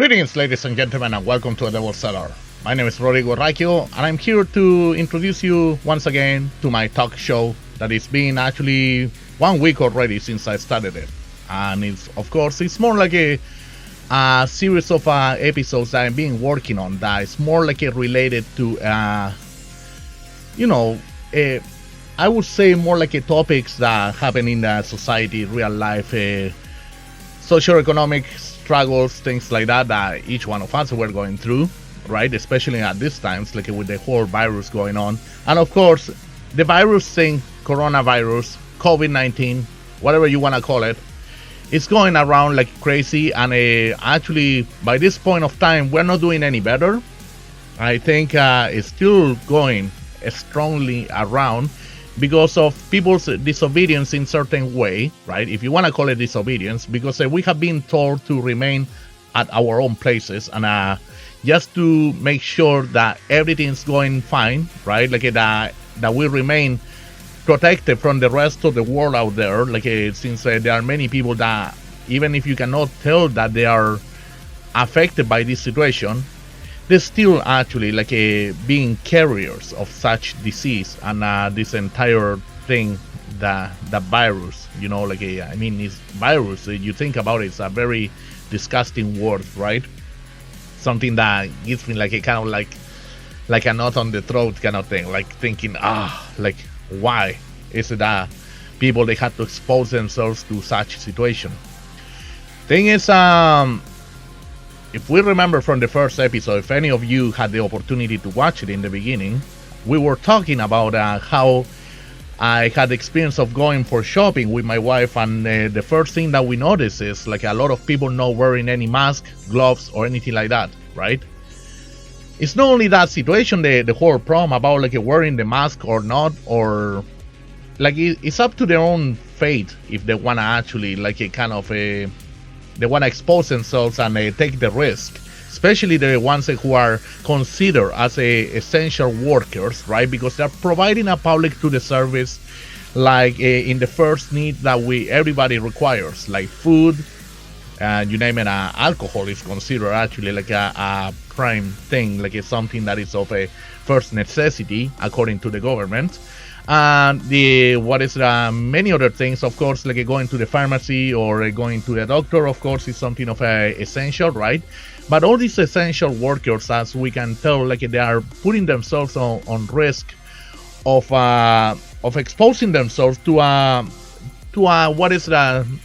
Greetings, ladies and gentlemen, and welcome to the Cellar. My name is Rodrigo Raquio, and I'm here to introduce you once again to my talk show that is been actually 1 week already since I started it. And it's more like a series of episodes that I've been working on that is more like related to, I would say more like topics that happen in the society, real life, socioeconomic struggles, things like that each one of us were going through, right? Especially at these times, like with the whole virus going on. And of course, the virus thing, coronavirus, COVID-19, whatever you want to call it, it's going around like crazy. And actually, by this point of time, we're not doing any better. I think it's still going strongly around because of people's disobedience in certain way, right? If you want to call it disobedience, because we have been told to remain at our own places and just to make sure that everything's going fine, right? Like that we remain protected from the rest of the world out there. Like since there are many people that, even if you cannot tell that they are affected by this situation, they're still actually like being carriers of such disease and this entire thing, the virus, it's virus. You think about it, it's a very disgusting word, right? Something that gives me like a kind of like a knot on the throat kind of thing, like thinking, like why is it that people, they had to expose themselves to such situation? Thing is, if we remember from the first episode, if any of you had the opportunity to watch it in the beginning, we were talking about how I had the experience of going for shopping with my wife, and the first thing that we noticed is like a lot of people not wearing any mask, gloves, or anything like that, right? It's not only that situation, the whole problem about like wearing the mask or not, or like it's up to their own fate if they want to actually like they want to expose themselves and take the risk, especially the ones who are considered as essential workers, right? Because they're providing a public to the service, like in the first need that everybody requires, like food, you name it. Alcohol is considered actually like a prime thing, like it's something that is of a first necessity according to the government. And many other things, of course, like going to the pharmacy or going to the doctor, of course, is something of essential, right? But all these essential workers, as we can tell, like they are putting themselves on risk of exposing themselves to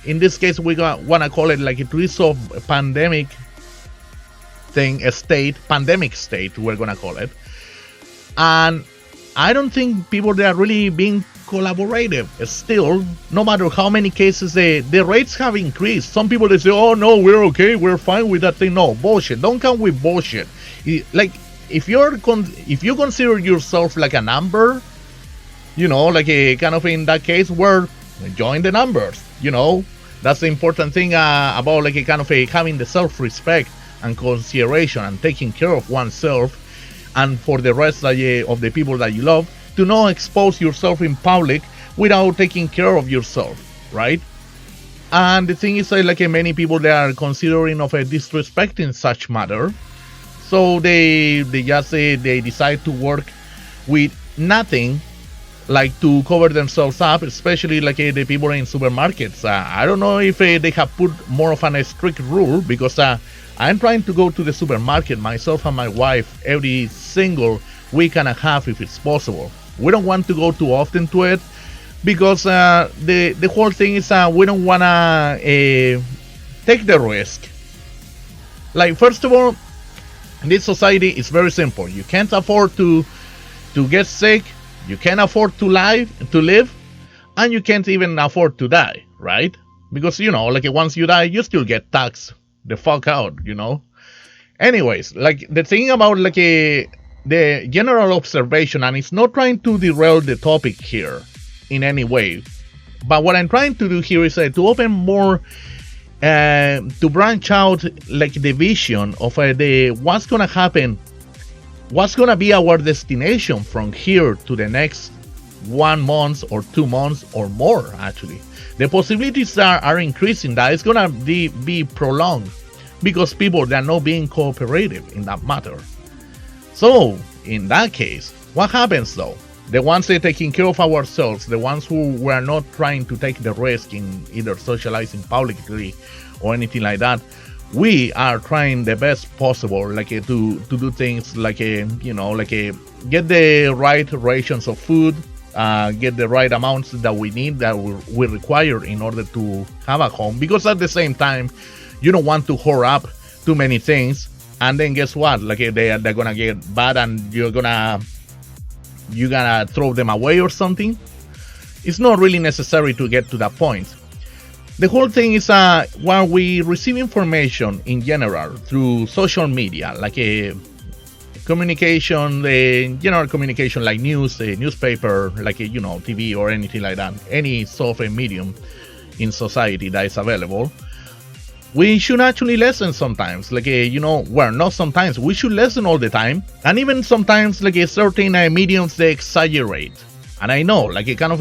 in this case we want to call it like a twist of pandemic state, we're gonna call it. And I don't think people, they are really being collaborative. Still, no matter how many cases, the rates have increased. Some people, they say, oh no, we're okay, we're fine with that thing. No, bullshit. Don't come with bullshit. Like if you consider yourself like a number, like a kind of in that case, where join the numbers. That's the important thing about like a kind of having the self-respect and consideration and taking care of oneself, and for the rest of the people that you love, to not expose yourself in public without taking care of yourself, right? And the thing is, like many people, they are considering of disrespecting such matter, so they just they decide to work with nothing, like to cover themselves up, especially like the people in supermarkets. I don't know if they have put more of a strict rule, because I'm trying to go to the supermarket myself and my wife every single week and a half if it's possible. We don't want to go too often to it because the whole thing is we don't want to take the risk. Like, first of all, in this society, it's very simple. You can't afford to get sick, you can't afford to live, and you can't even afford to die, right? Because, like once you die, you still get taxed the fuck out, Anyways, like the thing about like the general observation, and it's not trying to derail the topic here in any way, but what I'm trying to do here is to open more, to branch out like the vision of what's gonna happen, what's gonna be our destination from here to the next 1 month or 2 months or more. Actually, the possibilities are increasing that it's gonna be prolonged because people, they're not being cooperative in that matter. So in that case, what happens though? The ones that are taking care of ourselves, the ones who were not trying to take the risk in either socializing publicly or anything like that, we are trying the best possible, to do things get the right rations of food, get the right amounts that we need, that we require in order to have a home. Because at the same time, you don't want to hoard up too many things, and then guess what? They're gonna get bad, and you're gonna throw them away or something. It's not really necessary to get to that point. The whole thing is when we receive information in general through social media, communication, general communication like news, newspaper, TV or anything like that, any sort of medium in society that is available, we should actually listen sometimes. Not sometimes, we should listen all the time. And even sometimes, certain mediums, they exaggerate. And I know,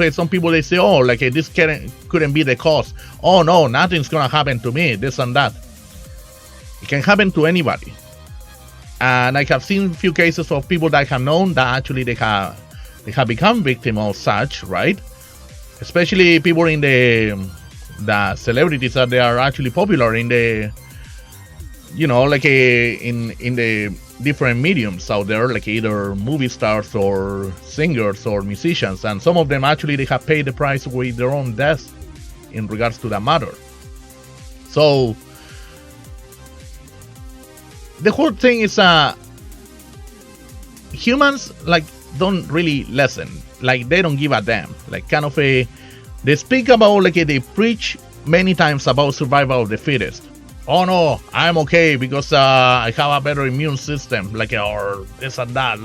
some people, they say, oh, this couldn't be the cause. Oh no, nothing's gonna happen to me, this and that. It can happen to anybody. And I have seen a few cases of people that I have known that actually they have become victims of such, right? Especially people in the celebrities that they are actually popular in the, in the different mediums out there, either movie stars or singers or musicians, and some of them actually they have paid the price with their own death in regards to that matter. So the whole thing is humans don't really listen, they don't give a damn, they speak about, they preach many times about survival of the fittest. Oh no, I'm okay because I have a better immune system, or this and that,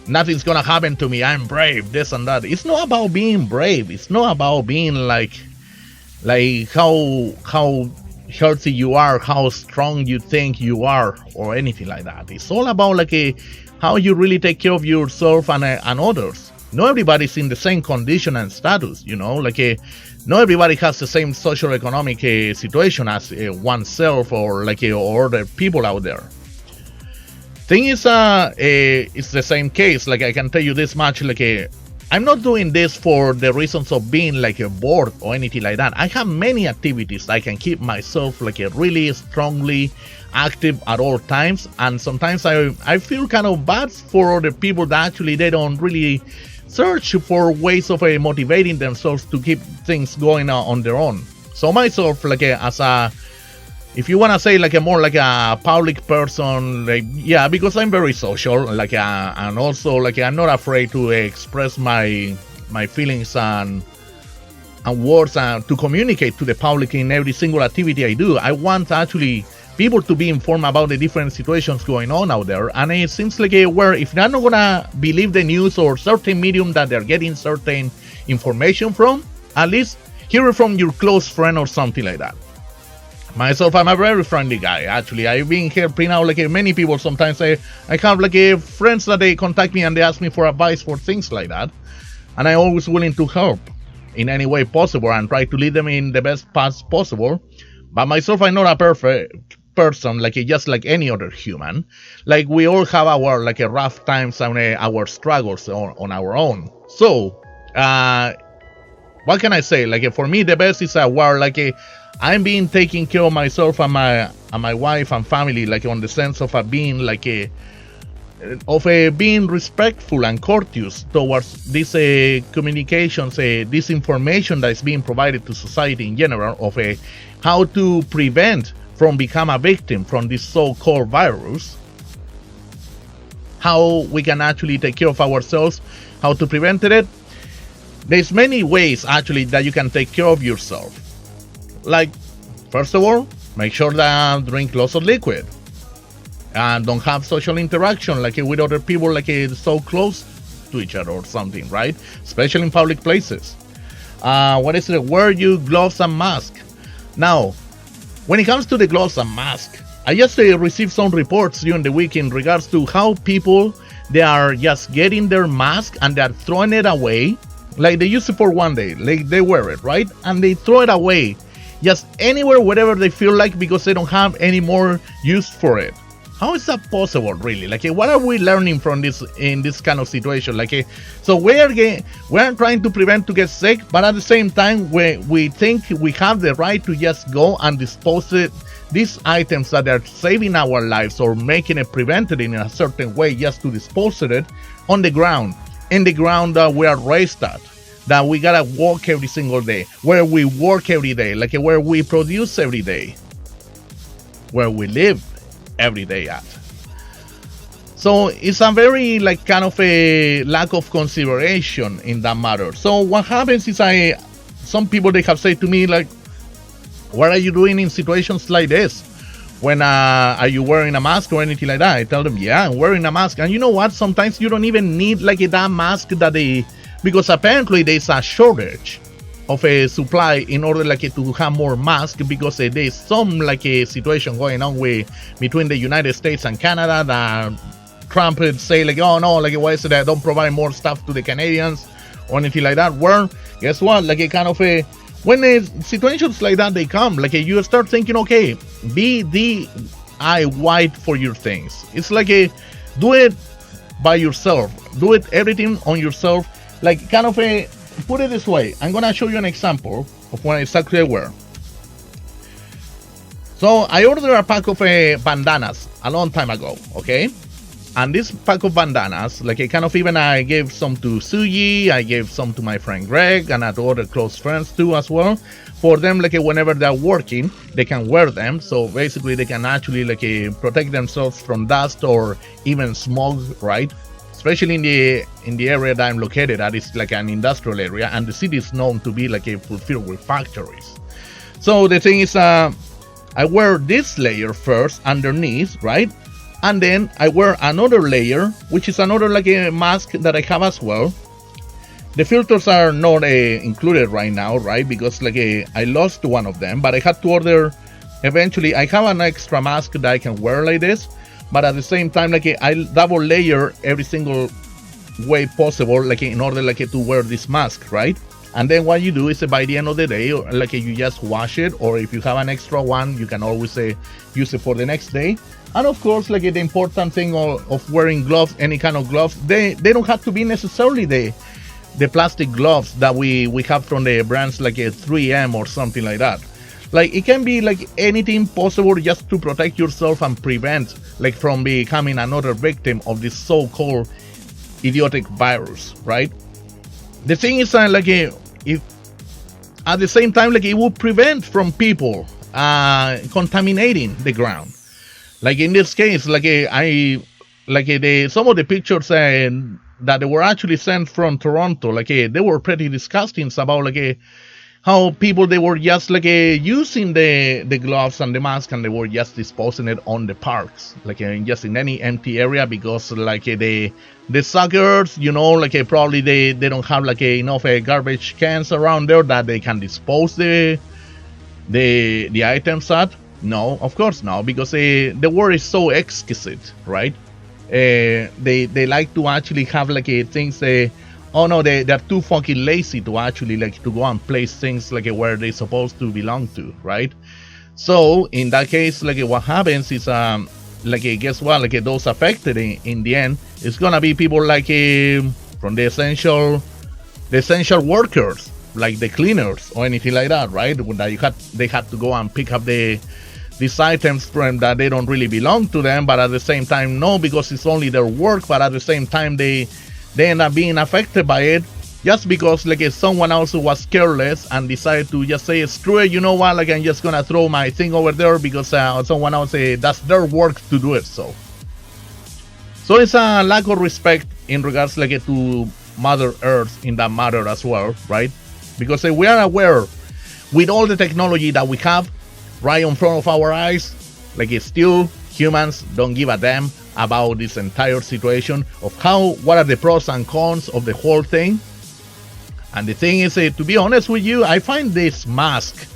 nothing's gonna happen to me, I'm brave, this and that. It's not about being brave. It's not about being how healthy you are, how strong you think you are, or anything like that. It's all about how you really take care of yourself and others. Not everybody's in the same condition and status, not everybody has the same socio-economic situation as oneself or other people out there. Thing is, it's the same case. I can tell you this much, I'm not doing this for the reasons of being bored or anything like that. I have many activities I can keep myself really strongly active at all times, and sometimes I feel kind of bad for other people that actually they don't really search for ways of motivating themselves to keep things going on their own. So myself, as a, if you want to say more a public person, because I'm very social, and also I'm not afraid to express my feelings and words to communicate to the public in every single activity I do. I want actually people to be informed about the different situations going on out there, and it seems where if they're not gonna believe the news or certain medium that they're getting certain information from, at least hear it from your close friend or something like that. Myself, I'm a very friendly guy. Actually, I've been helping out many people. Sometimes I have friends that they contact me and they ask me for advice for things like that, and I'm always willing to help in any way possible and try to lead them in the best path possible. But myself, I'm not a perfect person, just like any other human. We all have our rough times and our struggles on our own. So what can I say? For me, the best is where I'm being taking care of myself and my wife and family, on the sense of being being respectful and courteous towards these communications, this information that is being provided to society in general of how to prevent from become a victim from this so-called virus, how we can actually take care of ourselves, how to prevent it. There's many ways actually that you can take care of yourself. First of all, make sure that drink lots of liquid and don't have social interaction with other people so close to each other or something, right? Especially in public places. Wear your gloves and mask. Now, when it comes to the gloves and mask, I just received some reports during the week in regards to how people, they are just getting their mask and they're throwing it away. They use it for one day, they wear it, right? And they throw it away just anywhere, wherever they feel like, because they don't have any more use for it. How is that possible, really? Like, what are we learning from this in this kind of situation? Like, so we're trying to prevent to get sick, but at the same time, we think we have the right to just go and dispose it, these items that are saving our lives or making it prevented in a certain way, just to dispose of it on the ground, in the ground that we are raised at, that we gotta walk every single day, where we work every day, like where we produce every day, where we live every day at. So it's a very like kind of a lack of consideration in that matter. So what happens is some people, they have said to me like, what are you doing in situations like this? When are you wearing a mask or anything like that? I tell them, yeah, I'm wearing a mask. And you know what? Sometimes you don't even need like that mask because apparently there's a shortage of a supply in order like to have more masks, because there's some like a situation going on between the United States and Canada that Trump would say like, oh no, like why is it that I don't provide more stuff to the Canadians or anything like that? Well, guess what? Like a kind of when situations like that they come, like you start thinking, okay, be DIY for your things. It's like do it by yourself, do it everything on yourself, like kind of put it this way. I'm gonna show you an example of what exactly I wear. So I ordered a pack of bandanas a long time ago, okay? And this pack of bandanas, like I gave some to Suyi, I gave some to my friend Greg, and to other close friends too as well. For them, like whenever they're working, they can wear them. So basically they can actually like protect themselves from dust or even smoke, right? Especially in the area that I'm located at, it's like an industrial area, and the city is known to be like filled with factories. So the thing is, I wear this layer first underneath, right? And then I wear another layer, which is another like a mask that I have as well. The filters are not included right now, right? Because like I lost one of them, but I had to order. Eventually, I have an extra mask that I can wear like this. But at the same time, like I double layer every single way possible, like in order like to wear this mask, right? And then what you do is by the end of the day, like you just wash it, or if you have an extra one, you can always use it for the next day. And of course, like the important thing of wearing gloves, any kind of gloves, they don't have to be necessarily the plastic gloves that we have from the brands like a 3M or something like that. Like it can be like anything possible just to protect yourself and prevent like from becoming another victim of this so-called idiotic virus, right? The thing is if at the same time like it will prevent from people contaminating the ground. Like in this case, like some of the pictures that they were actually sent from Toronto, like they were pretty disgusting about like how people, they were just like using the gloves and the mask, and they were just disposing it on the parks, like just in any empty area, because like the suckers, you know, like probably they don't have like enough garbage cans around there that they can dispose the items at. No, of course not, because the word is so exquisite, right? They like to actually have like things. Oh no, they're too fucking lazy to actually like to go and place things like where they're supposed to belong to, right? So in that case, like what happens is like guess what? Like those affected in the end, it's gonna be people like from the essential workers, like the cleaners or anything like that, right? That they had to go and pick up these items from that they don't really belong to them, but at the same time no, because it's only their work, but at the same time they end up being affected by it, just because like someone else who was careless and decided to just say, screw it, you know what, like I'm just gonna throw my thing over there because someone else that's their work to do it. So it's a lack of respect in regards like to Mother Earth in that matter as well, right? Because we are aware with all the technology that we have right in front of our eyes, like still humans don't give a damn about this entire situation of what are the pros and cons of the whole thing. And the thing is, to be honest with you, I find this mask,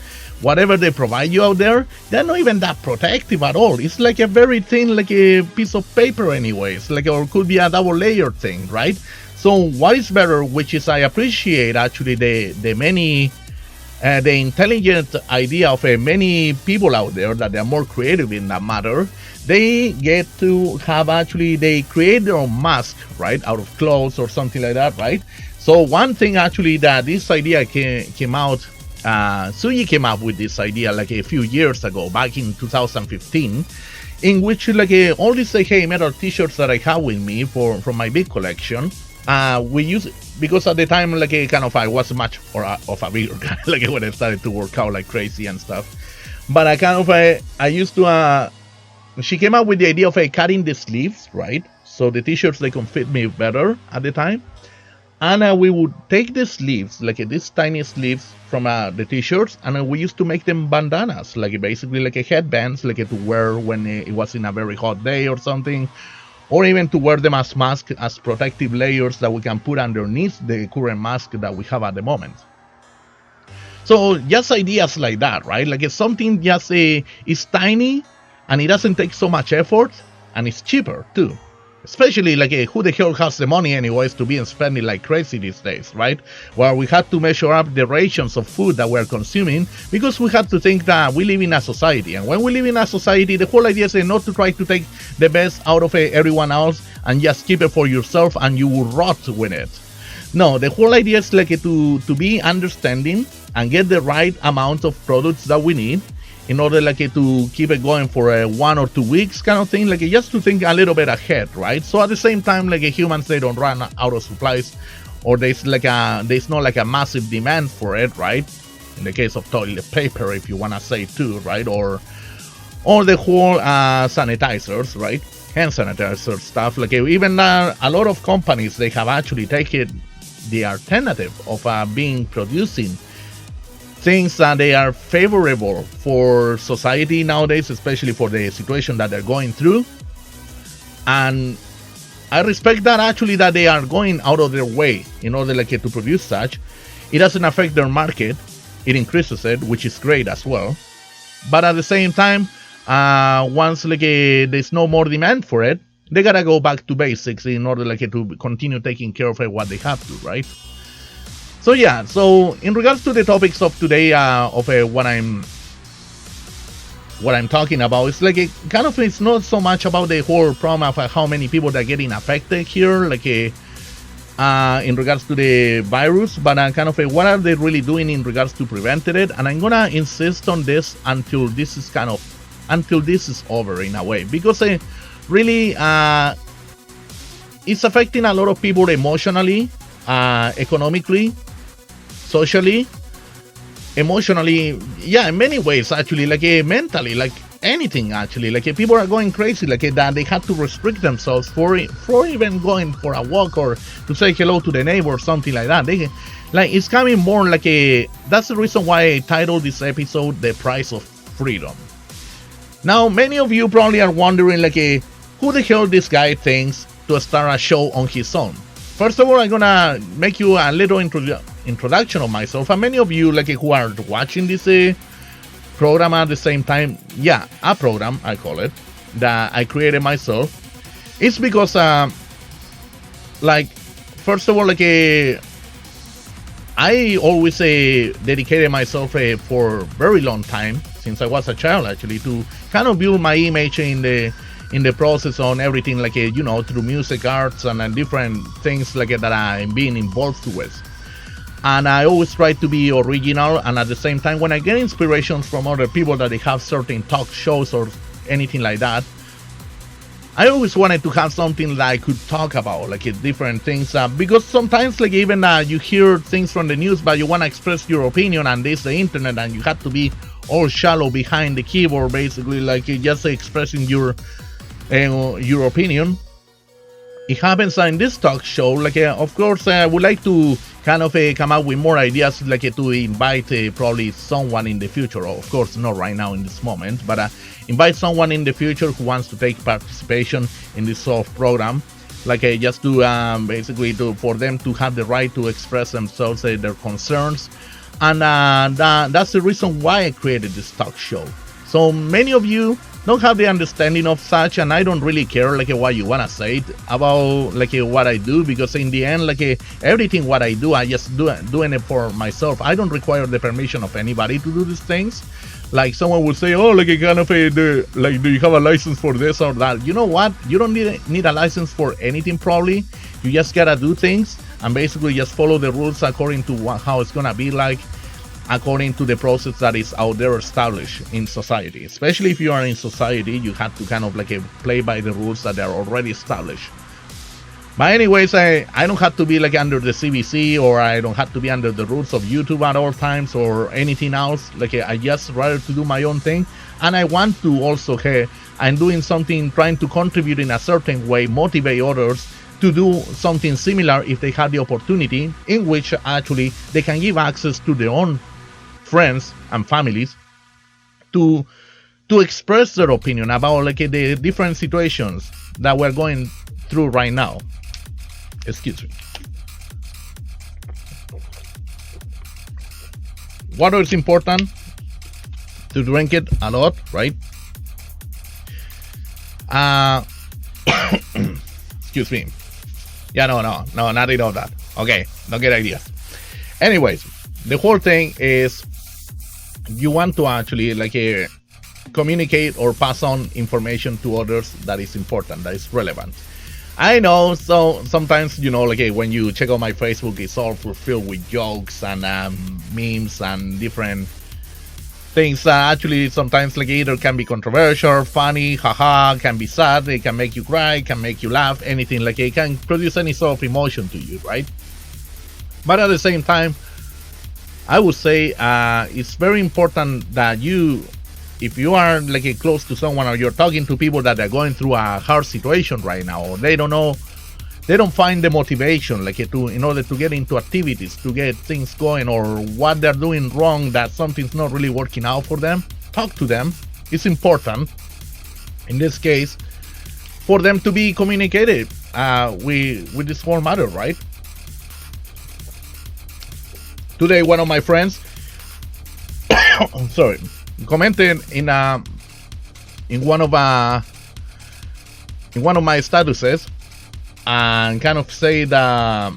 whatever they provide you out there, they're not even that protective at all. It's like a very thin, like a piece of paper anyways, like, or could be a double layer thing, right? So what is better, which is I appreciate actually the many the intelligent idea of many people out there that they're more creative in that matter. They get to have actually, they create their own mask, right, out of clothes or something like that, right? So one thing actually that this idea came out, Suyi came up with this idea like a few years ago, back in 2015, in which like all these heavy metal t-shirts that I have with me from my big collection, we use, because at the time like kind of I was much of a bigger guy like when I started to work out like crazy and stuff, but I kind of I used to she came up with the idea of cutting the sleeves, right, so the t-shirts they can fit me better at the time. And we would take the sleeves, like these tiny sleeves from the t-shirts, and we used to make them bandanas, like basically like headbands, like to wear when it was in a very hot day or something, or even to wear them as masks, as protective layers that we can put underneath the current mask that we have at the moment. So just ideas like that, right? Like it's something just is tiny, and it doesn't take so much effort, and it's cheaper too. Especially like who the hell has the money anyways to be spending like crazy these days, right? Where we had to measure up the rations of food that we're consuming, because we had to think that we live in a society, and when we live in a society, the whole idea is not to try to take the best out of everyone else and just keep it for yourself and you will rot with it. No, the whole idea is like to be understanding and get the right amount of products that we need, in order like to keep it going for 1 or 2 weeks kind of thing, like just to think a little bit ahead, right? So at the same time, like humans, they don't run out of supplies, or there's not like a massive demand for it, right? In the case of toilet paper, if you want to say too, right? Or the whole sanitizers, right? Hand sanitizer stuff, like even a lot of companies, they have actually taken the alternative of producing things that they are favorable for society nowadays, especially for the situation that they're going through. And I respect that actually, that they are going out of their way in order like to produce such. It doesn't affect their market, it increases it, which is great as well. But at the same time, once like there's no more demand for it, they gotta go back to basics in order like to continue taking care of what they have to, right? So yeah, so in regards to the topics of today, of what I'm talking about, it's like it's not so much about the whole problem of how many people are getting affected here, like in regards to the virus, but kind of what are they really doing in regards to preventing it. And I'm gonna insist on this until this is over in a way, because really it's affecting a lot of people emotionally, economically, socially, emotionally, yeah, in many ways actually, like mentally, like anything actually, like people are going crazy, like that they had to restrict themselves for even going for a walk or to say hello to the neighbor or something like that. They like, it's coming more like that's the reason why I titled this episode "The Price of Freedom." Now many of you probably are wondering like who the hell this guy thinks to start a show on his own. First of all, I'm gonna make you a little introduction of myself, and many of you like who are watching this program at the same time, yeah, a program I call it, that I created myself. It's because like, first of all, like I always dedicated myself for a very long time, since I was a child actually, to kind of build my image in the process on everything, like through music, arts, and different things like that I'm being involved with. And I always try to be original, and at the same time, when I get inspirations from other people that they have certain talk shows or anything like that, I always wanted to have something that I could talk about, like different things, because sometimes like even you hear things from the news, but you want to express your opinion, and there's the internet, and you have to be all shallow behind the keyboard, basically, like just expressing your opinion. It happens in this talk show, like of course I would like to kind of come up with more ideas, like to invite probably someone in the future, of course not right now in this moment, but invite someone in the future who wants to take participation in this sort of program, like just to basically for them to have the right to express themselves, their concerns. And that's the reason why I created this talk show. So many of you don't have the understanding of such, and I don't really care like what you wanna say about like what I do, because in the end, like everything what I do, I just doing it for myself. I don't require the permission of anybody to do these things. Like someone would say, oh, like a kind of like, do you have a license for this or that? You know what? You don't need a license for anything probably. You just gotta do things and basically just follow the rules according to how it's gonna be like, according to the process that is out there established in society. Especially if you are in society, you have to kind of like play by the rules that are already established. But anyways, I don't have to be like under the CBC, or I don't have to be under the rules of YouTube at all times or anything else. Like I just rather to do my own thing, and I want to also, hey, I'm doing something, trying to contribute in a certain way, motivate others to do something similar if they have the opportunity, in which actually they can give access to their own friends and families to express their opinion about like the different situations that we're going through right now. Excuse me. Water is important to drink it a lot, right? Excuse me. Yeah, no, not at all that. Okay, no good idea. Anyways, the whole thing is you want to actually like communicate or pass on information to others that is important, that is relevant. I know, so sometimes, you know, like when you check out my Facebook, it's all filled with jokes and memes and different things that actually sometimes like either can be controversial, funny, haha, can be sad, it can make you cry, can make you laugh, anything, like it can produce any sort of emotion to you, right? But at the same time, I would say it's very important that you, if you are like close to someone, or you're talking to people that are going through a hard situation right now, or they don't know, they don't find the motivation like in order to get into activities, to get things going, or what they're doing wrong, that something's not really working out for them, talk to them. It's important in this case for them to be communicated with this whole matter, right? Today, one of my friends sorry, commented in one of my statuses, and kind of say that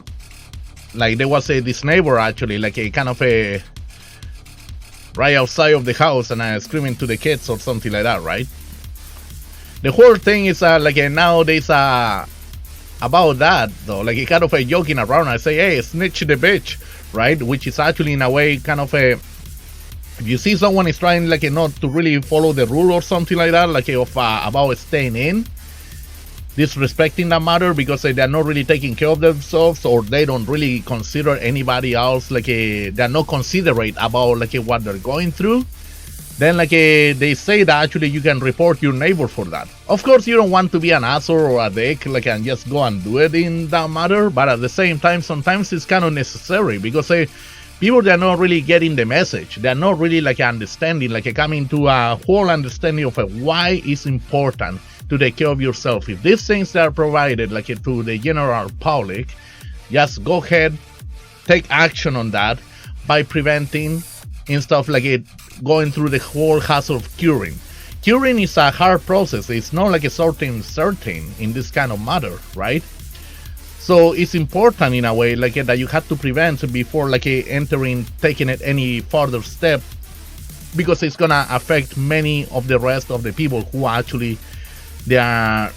like there was this neighbor actually, like a kind of a right outside of the house, and screaming to the kids or something like that, right? The whole thing is like nowadays about that though, like a kind of a joking around. I say, hey, snitch the bitch, right? Which is actually in a way kind of a, if you see someone is trying like not to really follow the rule or something like that, like of about staying in, disrespecting that matter because they're not really taking care of themselves, or they don't really consider anybody else, like they're not considerate about like what they're going through, then like they say that actually you can report your neighbor for that. Of course, you don't want to be an asshole or a dick like and just go and do it in that matter, but at the same time sometimes it's kind of necessary, because people, they're not really getting the message. They're not really like understanding, like coming to a whole understanding of why it's important to take care of yourself. If these things are provided like to the general public, just go ahead, take action on that by preventing and stuff like it, going through the whole hassle of curing. Curing is a hard process. It's not like a certain in this kind of matter, right? So it's important in a way like that you have to prevent before like taking it any further step, because it's gonna affect many of the rest of the people who actually they're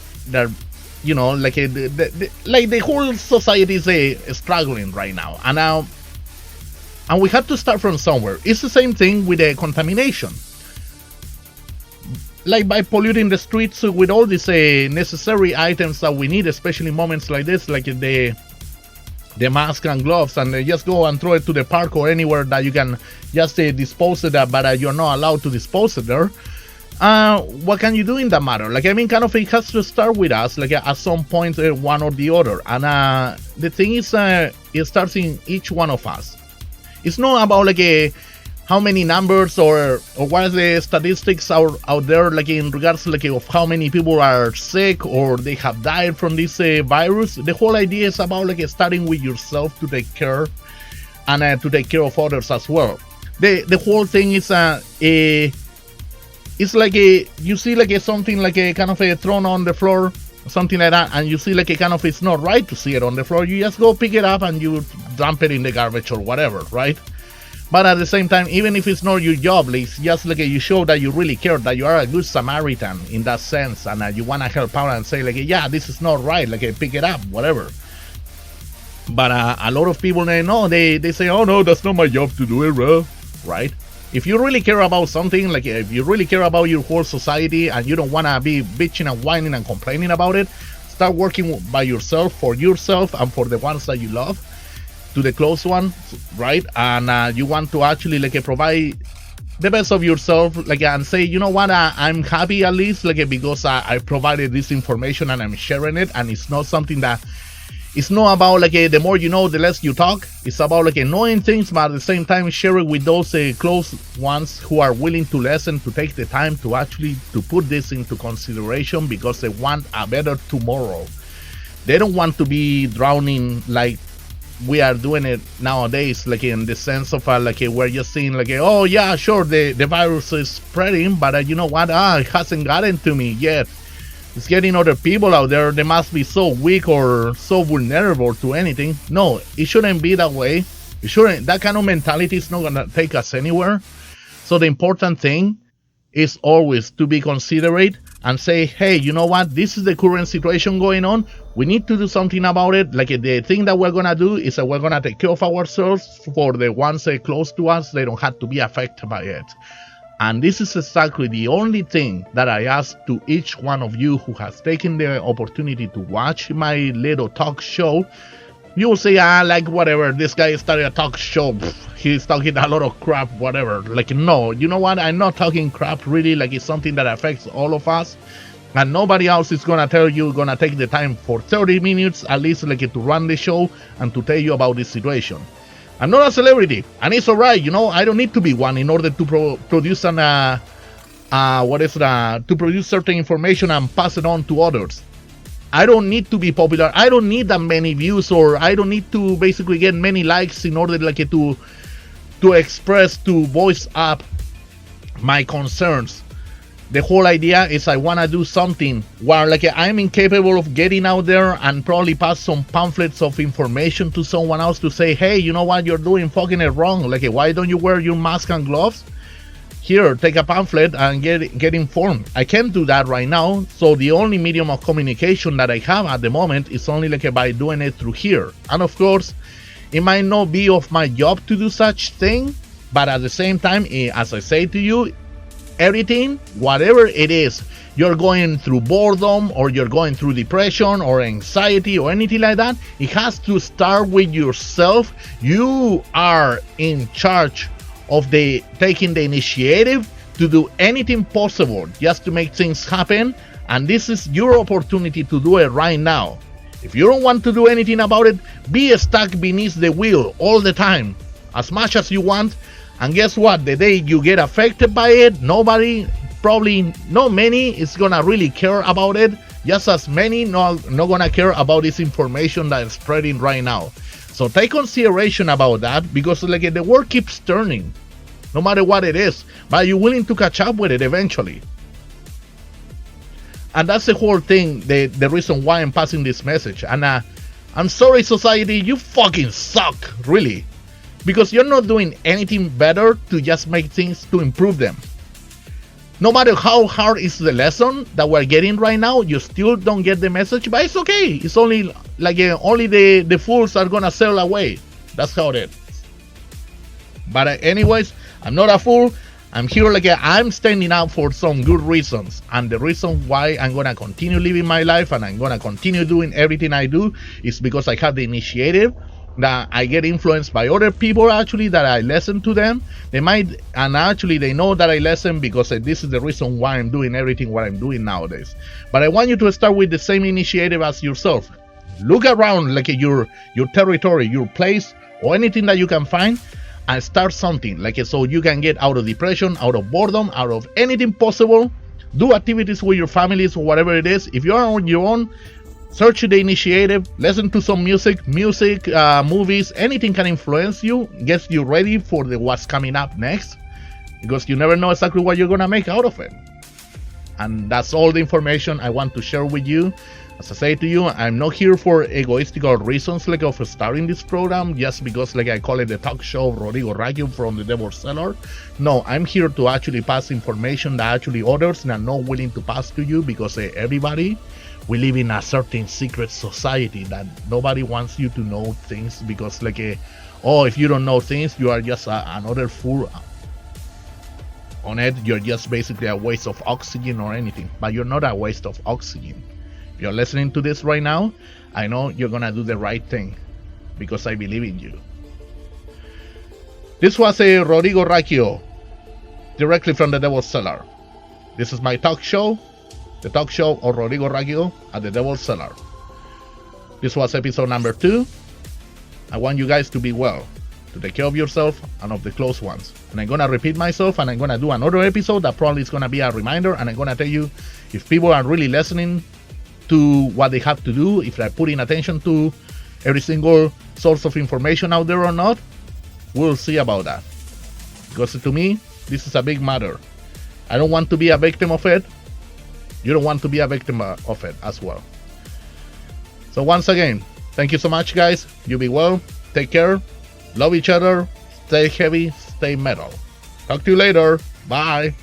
you know, like the whole society is struggling right now, and we have to start from somewhere. It's the same thing with the contamination, like by polluting the streets with all these necessary items that we need, especially in moments like this, like the mask and gloves, and just go and throw it to the park or anywhere that you can just dispose it at, but you're not allowed to dispose it there. What can you do in that matter? Like, I mean, kind of it has to start with us, like at some point, one or the other. And the thing is, it starts in each one of us. It's not about like how many numbers or what are the statistics out there, like in regards to like of how many people are sick or they have died from this virus. The whole idea is about like starting with yourself to take care and to take care of others as well. The whole thing is it's like you see like something like a kind of a thrown on the floor, something like that, and you see like a kind of, it's not right to see it on the floor, you just go pick it up and you dump it in the garbage or whatever, right? But at the same time, even if it's not your job, it's just like you show that you really care, that you are a good Samaritan in that sense, and you want to help out and say like, yeah, this is not right, like pick it up, whatever. But a lot of people, they say, oh no, that's not my job to do it, bro, right? If you really care about something, like if you really care about your whole society and you don't want to be bitching and whining and complaining about it, start working by yourself, for yourself and for the ones that you love, to the close ones, right? And you want to actually like provide the best of yourself, like, and say, you know what, I'm happy at least, like, because I provided this information and I'm sharing it, and it's not something that, it's not about like the more you know, the less you talk. It's about like knowing things, but at the same time share it with those close ones who are willing to listen, to take the time to actually to put this into consideration, because they want a better tomorrow. They don't want to be drowning like we are doing it nowadays, like in the sense of like we're just seeing like, oh yeah, sure, the virus is spreading, but you know what, it hasn't gotten to me yet. It's getting other people out there. They must be so weak or so vulnerable to anything. No, it shouldn't be that way. It shouldn't. That kind of mentality is not gonna take us anywhere. So the important thing is always to be considerate and say, hey, you know what? This is the current situation going on. We need to do something about it. Like the thing that we're gonna do is that we're gonna take care of ourselves. For the ones close to us, they don't have to be affected by it. And this is exactly the only thing that I ask to each one of you who has taken the opportunity to watch my little talk show. You will say, like whatever, this guy started a talk show, he's talking a lot of crap, whatever. Like, no, you know what, I'm not talking crap really, like it's something that affects all of us. And nobody else is gonna tell you, gonna take the time for 30 minutes at least, like to run the show and to tell you about this situation. I'm not a celebrity, and it's alright, you know, I don't need to be one in order to produce to produce certain information and pass it on to others. I don't need to be popular, I don't need that many views, or I don't need to basically get many likes in order like to express, to voice up my concerns. The whole idea is I want to do something where like I'm incapable of getting out there and probably pass some pamphlets of information to someone else to say, hey, you know what, you're doing fucking it wrong. Like, why don't you wear your mask and gloves? Here, take a pamphlet and get informed. I can't do that right now. So the only medium of communication that I have at the moment is only like by doing it through here. And of course, it might not be of my job to do such thing, but at the same time, as I say to you, everything, whatever it is, you're going through boredom or you're going through depression or anxiety or anything like that, it has to start with yourself. You are in charge of taking the initiative to do anything possible just to make things happen, and this is your opportunity to do it right now. If you don't want to do anything about it, be stuck beneath the wheel all the time as much as you want. And guess what? The day you get affected by it, nobody, probably not many, is gonna really care about it. Just as many not gonna care about this information that is spreading right now. So take consideration about that, because like the world keeps turning, no matter what it is. But you're willing to catch up with it eventually. And that's the whole thing, the reason why I'm passing this message. And I'm sorry, society, you fucking suck, really. Because you're not doing anything better to just make things to improve them. No matter how hard is the lesson that we're getting right now, you still don't get the message, but it's okay. It's only like only the fools are gonna sail away. That's how it is. But anyways, I'm not a fool. I'm here like I'm standing out for some good reasons, and the reason why I'm gonna continue living my life and I'm gonna continue doing everything I do is because I have the initiative. That I get influenced by other people, actually, that I listen to them. They might, and actually they know that I listen because this is the reason why I'm doing everything what I'm doing nowadays. But I want you to start with the same initiative as yourself. Look around like your territory, your place, or anything that you can find, and start something like so you can get out of depression, out of boredom, out of anything possible. Do activities with your families or whatever it is. If you're on your own, search the initiative, listen to some music, movies, anything can influence you, gets you ready for what's coming up next, because you never know exactly what you're gonna make out of it. And that's all the information I want to share with you. As I say to you, I'm not here for egoistical reasons like of starting this program just because like I call it the talk show of Rodrigo Raquio from the Devil's Cellar. No, I'm here to actually pass information that actually others are not willing to pass to you because everybody, we live in a certain secret society that nobody wants you to know things because like if you don't know things, you are just another fool on it. You're just basically a waste of oxygen or anything, but you're not a waste of oxygen. If you're listening to this right now, I know you're gonna do the right thing because I believe in you. This was a Rodrigo Raquio, directly from the Devil's Cellar. This is my talk show, the talk show of Rodrigo Raquio at the Devil's Cellar. This was episode number 2. I want you guys to be well, to take care of yourself and of the close ones. And I'm gonna repeat myself, and I'm gonna do another episode that probably is gonna be a reminder, and I'm gonna tell you if people are really listening to what they have to do, if they're putting attention to every single source of information out there or not. We'll see about that. Because to me, this is a big matter. I don't want to be a victim of it. You don't want to be a victim of it as well. So once again, thank you so much, guys. You be well. Take care. Love each other. Stay heavy. Stay metal. Talk to you later. Bye.